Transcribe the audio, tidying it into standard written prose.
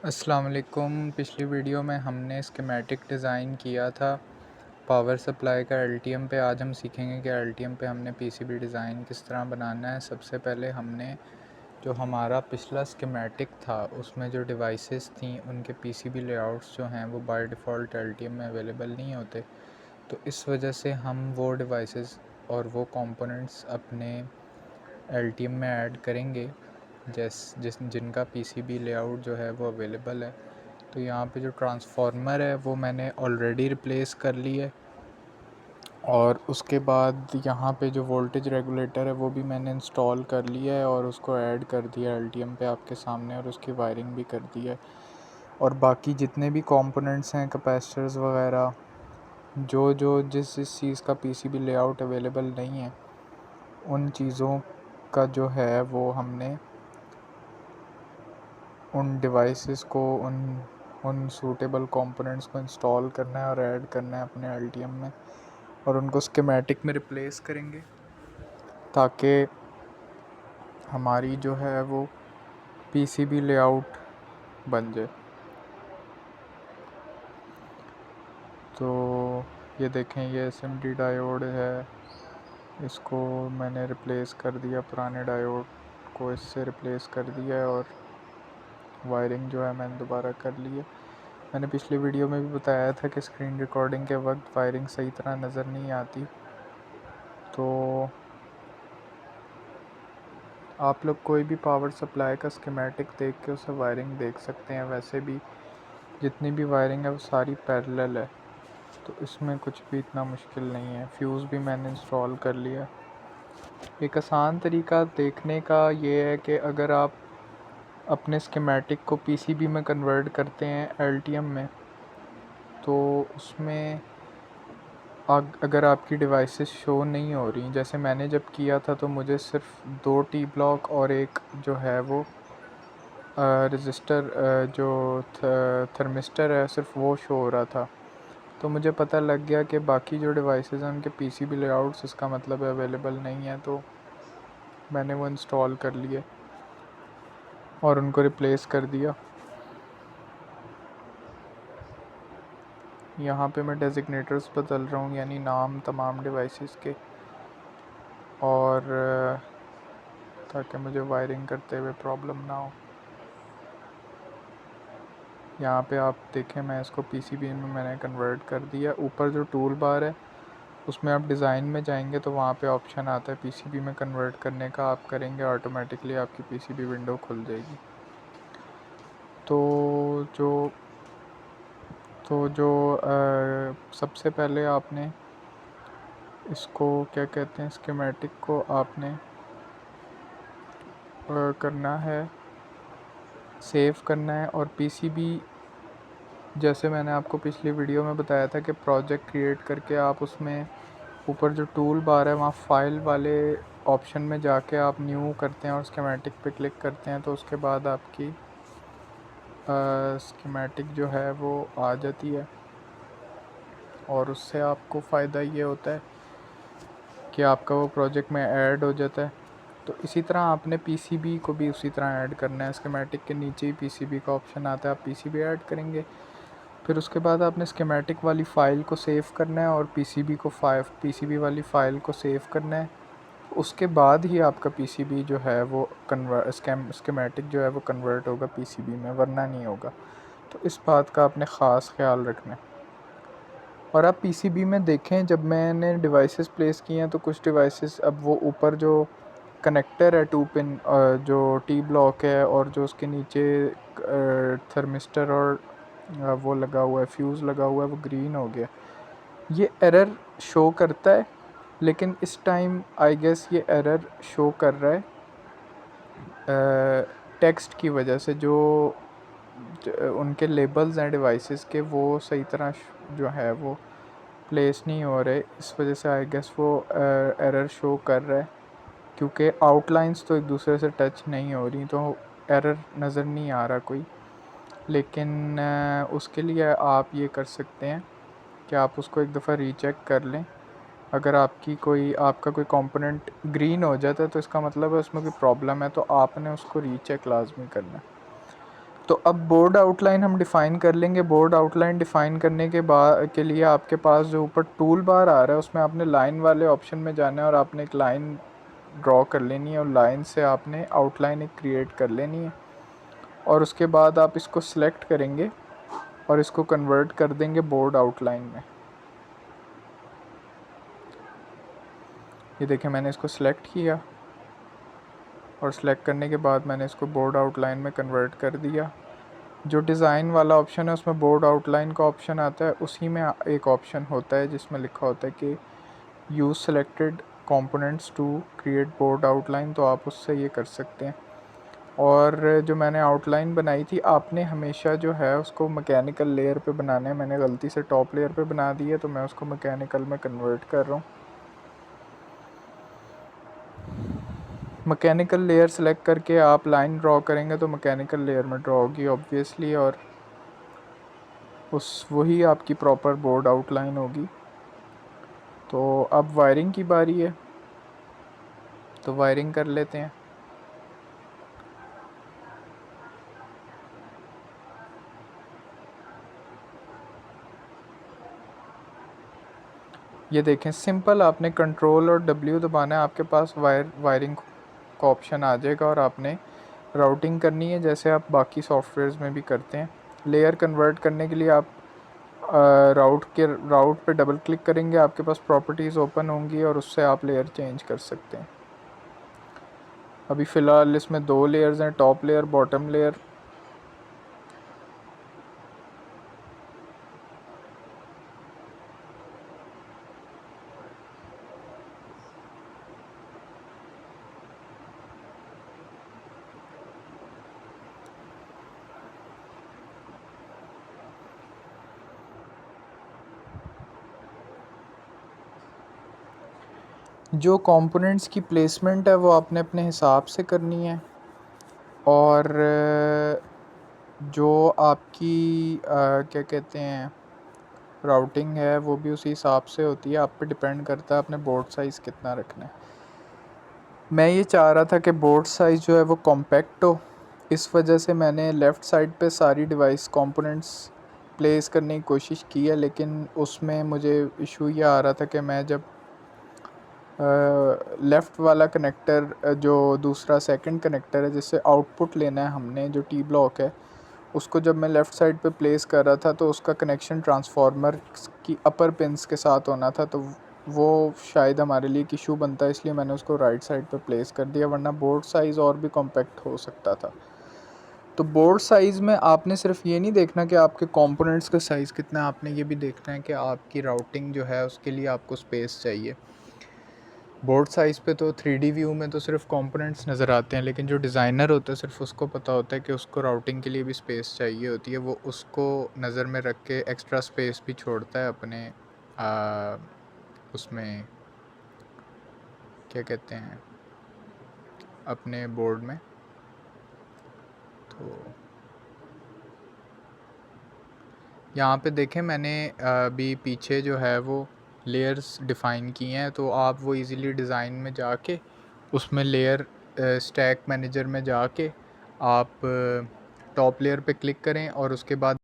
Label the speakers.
Speaker 1: अस्सलाम वालेकुम। पिछली वीडियो में हमने स्कीमेटिक डिज़ाइन किया था पावर सप्लाई का एलटीएम पे। आज हम सीखेंगे कि एलटीएम पे हमने पीसीबी डिज़ाइन किस तरह बनाना है। सबसे पहले हमने जो हमारा पिछला स्कीमेटिक था उसमें जो डिवाइसेस थी उनके पीसीबी लेआउट्स जो हैं वो बाय डिफ़ॉल्ट एलटीएम में अवेलेबल नहीं होते, तो इस वजह से हम वो डिवाइसेस और वो कंपोनेंट्स अपने एलटीएम में ऐड करेंगे जिनका पीसीबी लेआउट जो है वो अवेलेबल है। तो यहाँ पे जो ट्रांसफार्मर है वो मैंने ऑलरेडी रिप्लेस कर लिया है, और उसके बाद यहाँ पे जो वोल्टेज रेगुलेटर है वो भी मैंने इंस्टॉल कर लिया है और उसको ऐड कर दिया एलटीएम पे आपके सामने, और उसकी वायरिंग भी कर दी है। और बाकी जितने भी कंपोनेंट्स हैं, कैपेसिटर्स वगैरह, जो जो जिस जिस चीज़ का पीसीबी लेआउट अवेलेबल नहीं है उन चीज़ों का जो है वो हमने उन डिवाइसेस को उन सूटेबल कंपोनेंट्स को इंस्टॉल करना है और ऐड करना है अपने एलटीएम में, और उनको स्कीमेटिक में रिप्लेस करेंगे ताकि हमारी जो है वो पीसीबी लेआउट बन जाए। तो ये देखें, ये एसएमडी डायोड है, इसको मैंने रिप्लेस कर दिया, पुराने डायोड को इससे रिप्लेस कर दिया है, और वायरिंग जो है मैंने दोबारा कर ली है। मैंने पिछली वीडियो में भी बताया था कि स्क्रीन रिकॉर्डिंग के वक्त वायरिंग सही तरह नज़र नहीं आती, तो आप लोग कोई भी पावर सप्लाई का स्कीमेटिक देख के उसे वायरिंग देख सकते हैं। वैसे भी जितनी भी वायरिंग है वो सारी पैरेलल है, तो इसमें कुछ भी इतना मुश्किल नहीं है। फ्यूज़ भी मैंने इंस्टॉल कर लिया। एक आसान तरीका देखने का ये है कि अगर आप अपने स्कीमेटिक को पीसीबी में कन्वर्ट करते हैं एलटीएम में, तो उसमें अगर आपकी डिवाइसेस शो नहीं हो रही, जैसे मैंने जब किया था तो मुझे सिर्फ 2 टी ब्लॉक और एक जो है वो रजिस्टर जो थर्मिस्टर है सिर्फ वो शो हो रहा था, तो मुझे पता लग गया कि बाकी जो डिवाइसेस हैं उनके पीसीबी लेआउट्स इसका मतलब अवेलेबल नहीं है। तो मैंने वो इंस्टॉल कर लिए और उनको रिप्लेस कर दिया। यहाँ पे मैं डेजिग्नेटर्स बदल रहा हूँ, यानी नाम तमाम डिवाइसेस के, और ताकि मुझे वायरिंग करते हुए प्रॉब्लम ना हो। यहाँ पे आप देखें, मैं इसको पीसीबी में मैंने कन्वर्ट कर दिया। ऊपर जो टूल बार है उसमें आप डिज़ाइन में जाएंगे तो वहाँ पे ऑप्शन आता है पीसीबी में कन्वर्ट करने का, आप करेंगे ऑटोमेटिकली आपकी पीसीबी विंडो खुल जाएगी। तो जो तो जो सबसे पहले आपने इसको क्या कहते हैं, स्कीमेटिक को आपने करना है, सेव करना है। और पीसीबी, जैसे मैंने आपको पिछली वीडियो में बताया था कि प्रोजेक्ट क्रिएट करके आप उसमें ऊपर जो टूल बार है वहाँ फाइल वाले ऑप्शन में जाके आप न्यू करते हैं और स्कीमेटिक पे क्लिक करते हैं, तो उसके बाद आपकी स्कीमेटिक जो है वो आ जाती है, और उससे आपको फ़ायदा ये होता है कि आपका वो प्रोजेक्ट में ऐड हो जाता है। तो इसी तरह आपने पीसीबी को भी उसी तरह ऐड करना है। स्कीमेटिक के नीचे ही पीसीबी का ऑप्शन आता है, आप पीसीबी ऐड करेंगे, फिर उसके बाद आपने स्कीमेटिक वाली फ़ाइल को सेव करना है और पीसीबी वाली फ़ाइल को सेव करना है। उसके बाद ही आपका पीसीबी जो है वो स्कीमेटिक जो है वो कन्वर्ट होगा पीसीबी में, वरना नहीं होगा। तो इस बात का आपने ख़ास ख्याल रखना है। और आप पीसीबी में देखें, जब मैंने डिवाइसेस प्लेस किए हैं तो कुछ डिवाइसेस अब वो ऊपर जो कनेक्टर है 2 पिन जो टी ब्लॉक है और जो उसके नीचे थर्मिस्टर और वो लगा हुआ है, फ्यूज़ लगा हुआ है, वो ग्रीन हो गया। ये एरर शो करता है, लेकिन इस टाइम आई गेस ये एरर शो कर रहा है टेक्स्ट की वजह से। जो उनके लेबल्स हैं डिवाइसेस के वो सही तरह जो है वो प्लेस नहीं हो रहे, इस वजह से आई गेस वो एरर शो कर रहा है, क्योंकि आउटलाइंस तो एक दूसरे से टच नहीं हो रही, तो एरर नज़र नहीं आ रहा कोई। लेकिन उसके लिए आप ये कर सकते हैं कि आप उसको एक दफ़ा रीचेक कर लें। अगर आपका कोई कंपोनेंट ग्रीन हो जाता है तो इसका मतलब है उसमें कोई प्रॉब्लम है, तो आपने उसको रीचेक लाजमी करना है। तो अब बोर्ड आउटलाइन हम डिफ़ाइन कर लेंगे। बोर्ड आउटलाइन डिफ़ाइन करने के लिए आपके पास जो ऊपर टूल बार आ रहा है उसमें आपने लाइन वाले ऑप्शन में जाना है और आपने एक लाइन ड्रॉ कर लेनी है और लाइन से आपने आउटलाइन एक क्रिएट कर लेनी है और उसके बाद आप इसको सिलेक्ट करेंगे और इसको कन्वर्ट कर देंगे बोर्ड आउटलाइन में। ये देखिए मैंने इसको सिलेक्ट किया और सिलेक्ट करने के बाद मैंने इसको बोर्ड आउटलाइन में कन्वर्ट कर दिया। जो डिज़ाइन वाला ऑप्शन है उसमें बोर्ड आउटलाइन का ऑप्शन आता है, उसी में एक ऑप्शन होता है जिसमें लिखा होता है कि use selected components to create board outline, तो आप उससे ये कर सकते हैं। और जो मैंने आउटलाइन बनाई थी आपने हमेशा जो है उसको मैकेनिकल लेयर पे बनाना है। मैंने गलती से टॉप लेयर पे बना दी है तो मैं उसको मैकेनिकल में कन्वर्ट कर रहा हूँ। मैकेनिकल लेयर सेलेक्ट करके आप लाइन ड्रॉ करेंगे तो मैकेनिकल लेयर में ड्रॉ होगी ऑब्वियसली, और वही आपकी प्रॉपर बोर्ड आउटलाइन होगी। तो अब वायरिंग की बारी है, तो वायरिंग कर लेते हैं। ये देखें सिंपल, आपने कंट्रोल और W दबाना है, आपके पास वायरिंग का ऑप्शन आ जाएगा और आपने राउटिंग करनी है जैसे आप बाकी सॉफ्टवेयर्स में भी करते हैं। लेयर कन्वर्ट करने के लिए आप राउट पे डबल क्लिक करेंगे, आपके पास प्रॉपर्टीज़ ओपन होंगी और उससे आप लेयर चेंज कर सकते हैं। अभी फ़िलहाल इसमें 2 लेयर्स हैं, टॉप लेयर, बॉटम लेयर। जो कंपोनेंट्स की प्लेसमेंट है वो आपने अपने हिसाब से करनी है और जो आपकी क्या कहते हैं राउटिंग है वो भी उसी हिसाब से होती है। आप पे डिपेंड करता है आपने बोर्ड साइज़ कितना रखना है। मैं ये चाह रहा था कि बोर्ड साइज़ जो है वो कॉम्पैक्ट हो, इस वजह से मैंने लेफ़्ट साइड पे सारी डिवाइस कंपोनेंट्स प्लेस करने की कोशिश की है, लेकिन उसमें मुझे इशू ये आ रहा था कि मैं जब लेफ़्ट वाला कनेक्टर जो दूसरा सेकंड कनेक्टर है जिससे आउटपुट लेना है हमने, जो टी ब्लॉक है, उसको जब मैं लेफ़्ट साइड पे प्लेस कर रहा था तो उसका कनेक्शन ट्रांसफार्मर की अपर पिंस के साथ होना था, तो वो शायद हमारे लिए एक इशू बनता है, इसलिए मैंने उसको राइट साइड पे प्लेस कर दिया, वरना बोर्ड साइज़ और भी कॉम्पैक्ट हो सकता था। तो बोर्ड साइज़ में आपने सिर्फ ये नहीं देखना कि आपके कंपोनेंट्स का साइज़ कितना है, आपने ये भी देखना है कि आपकी राउटिंग जो है उसके लिए आपको स्पेस चाहिए। बोर्ड साइज़ पे तो 3D व्यू में तो सिर्फ कंपोनेंट्स नज़र आते हैं, लेकिन जो डिज़ाइनर होता है सिर्फ उसको पता होता है कि उसको राउटिंग के लिए भी स्पेस चाहिए होती है। वो उसको नज़र में रख के एक्स्ट्रा स्पेस भी छोड़ता है अपने उसमें क्या कहते हैं अपने बोर्ड में। तो यहाँ पे देखें मैंने अभी पीछे जो है वो लेयर्स डिफ़ाइन की हैं, तो आप वो इजीली डिज़ाइन में जाके उसमें लेयर स्टैक मैनेजर में जाके आप टॉप लेयर पे क्लिक करें और उसके बाद